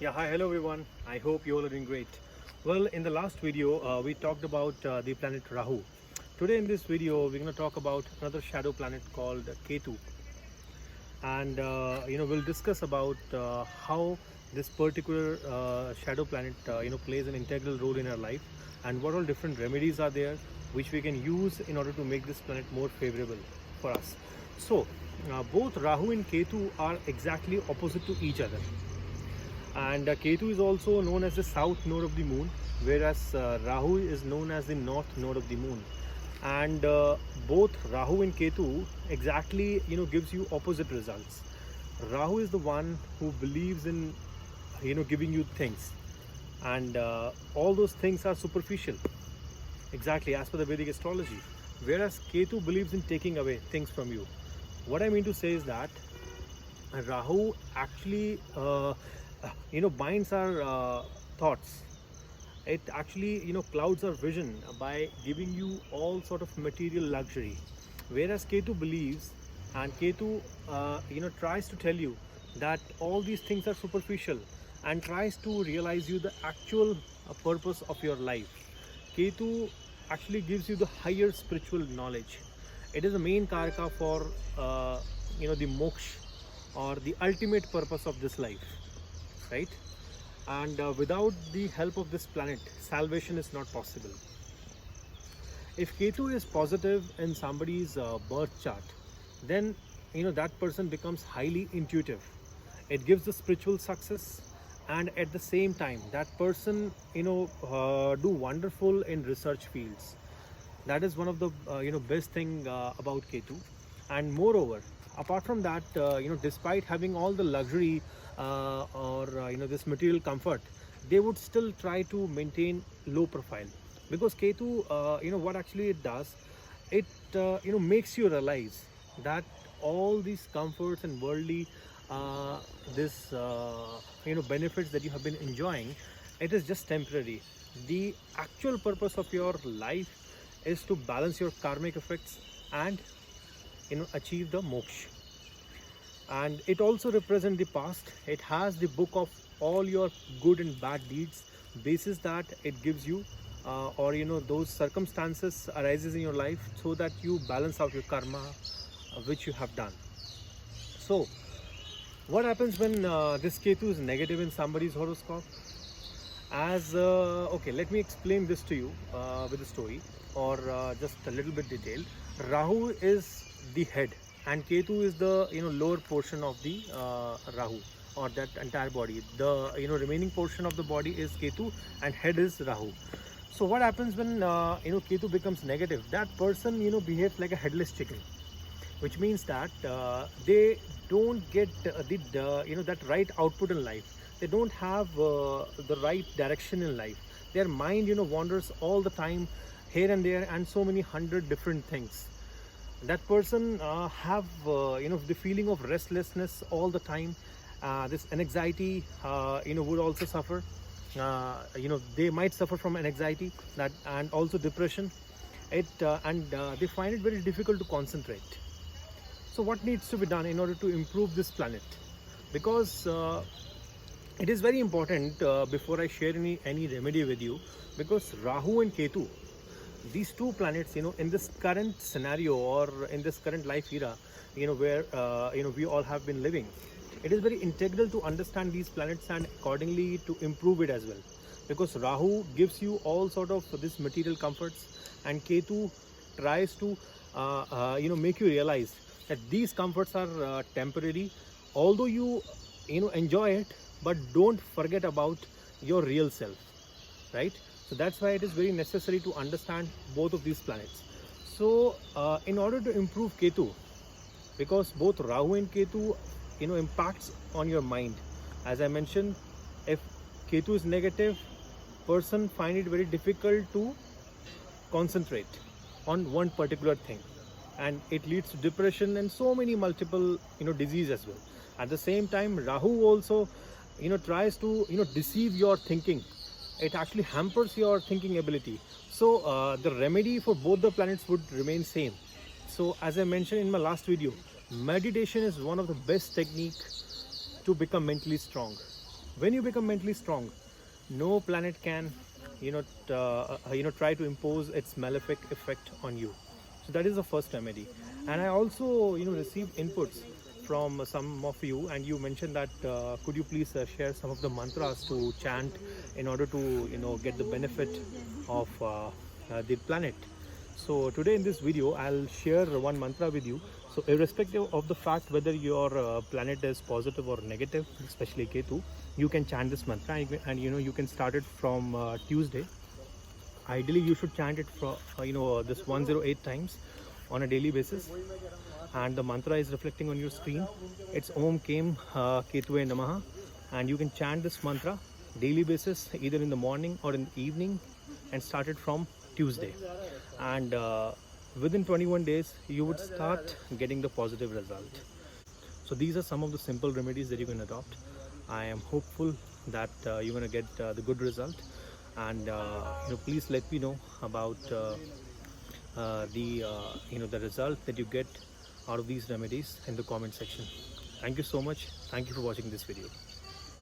Yeah, hi, hello everyone. I hope you all are doing great. Well, in the last video, we talked about the planet Rahu. Today, in this video, we're going to talk about another shadow planet called Ketu, and we'll discuss about how this particular shadow planet plays an integral role in our life, and what all different remedies are there which we can use in order to make this planet more favorable for us. So, both Rahu and Ketu are exactly opposite to each other, and Ketu is also known as the south node of the moon, whereas Rahu is known as the north node of the moon. And both Rahu and Ketu exactly gives you opposite results. Rahu is the one who believes in giving you things, and all those things are superficial, exactly as per the Vedic astrology, whereas Ketu believes in taking away things from you. What I mean to say is that Rahu actually binds our thoughts. It actually clouds our vision by giving you all sort of material luxury, whereas Ketu believes, and Ketu tries to tell you that all these things are superficial, and tries to realize you the actual purpose of your life. Ketu actually gives you the higher spiritual knowledge. It is the main karaka for the moksha, or the ultimate purpose of this life, right? And without the help of this planet, salvation is not possible. If Ketu is positive in somebody's birth chart, then that person becomes highly intuitive. It gives the spiritual success, and at the same time that person do wonderful in research fields. That is one of the best thing about Ketu. And moreover, apart from that, despite having all the luxury or this material comfort, they would still try to maintain low profile, because Ketu, what actually it does, it makes you realize that all these comforts and worldly this benefits that you have been enjoying, it is just temporary. The actual purpose of your life is to balance your karmic effects and achieve the moksha. And it also represents the past. It has the book of all your good and bad deeds, basis that it gives you or those circumstances arises in your life, so that you balance out your karma which you have done. So what happens when this Ketu is negative in somebody's horoscope? As okay, let me explain this to you with a story, or just a little bit detailed. Rahu is the head, and Ketu is the lower portion of the Rahu, or that entire body. The remaining portion of the body is Ketu, and head is Rahu. So what happens when Ketu becomes negative? That person behaves like a headless chicken, which means that they don't get that right output in life. They don't have the right direction in life. Their mind wanders all the time, here and there, and so many hundred different things. That person have the feeling of restlessness all the time. This anxiety would also suffer. They might suffer from anxiety, that, and also depression. They find it very difficult to concentrate. So what needs to be done in order to improve this planet? Because it is very important, before I share any remedy with you, because Rahu and Ketu, these two planets, in this current scenario, or in this current life era, where we all have been living, it is very integral to understand these planets and accordingly to improve it as well. Because Rahu gives you all sort of this material comforts, and Ketu tries to make you realize that these comforts are temporary, although you enjoy it, but don't forget about your real self, right? So that's why it is very necessary to understand both of these planets. So in order to improve Ketu, because both Rahu and Ketu impacts on your mind, as I mentioned, if Ketu is negative, person find it very difficult to concentrate on one particular thing, and it leads to depression and so many multiple disease as well. At the same time, Rahu also tries to deceive your thinking. It actually hampers your thinking ability. So the remedy for both the planets would remain same. So as I mentioned in my last video, meditation is one of the best technique to become mentally strong. When you become mentally strong, no planet can try to impose its malefic effect on you. So that is the first remedy. And I also received inputs from some of you, and you mentioned that could you please share some of the mantras to chant in order to get the benefit of the planet. So today in this video I'll share one mantra with you. So irrespective of the fact whether your planet is positive or negative, especially Ketu, you can chant this mantra, and you can start it from Tuesday. Ideally you should chant it for this 108 times on a daily basis, and the mantra is reflecting on your screen. It's Om Kem Ketue Namaha, and you can chant this mantra daily basis either in the morning or in the evening, and start it from Tuesday. And within 21 days you would start getting the positive result. So these are some of the simple remedies that you can adopt. I am hopeful that you're going to get the good result, and please let me know about the result that you get out of these remedies in the comment section. Thank you so much. Thank you for watching this video.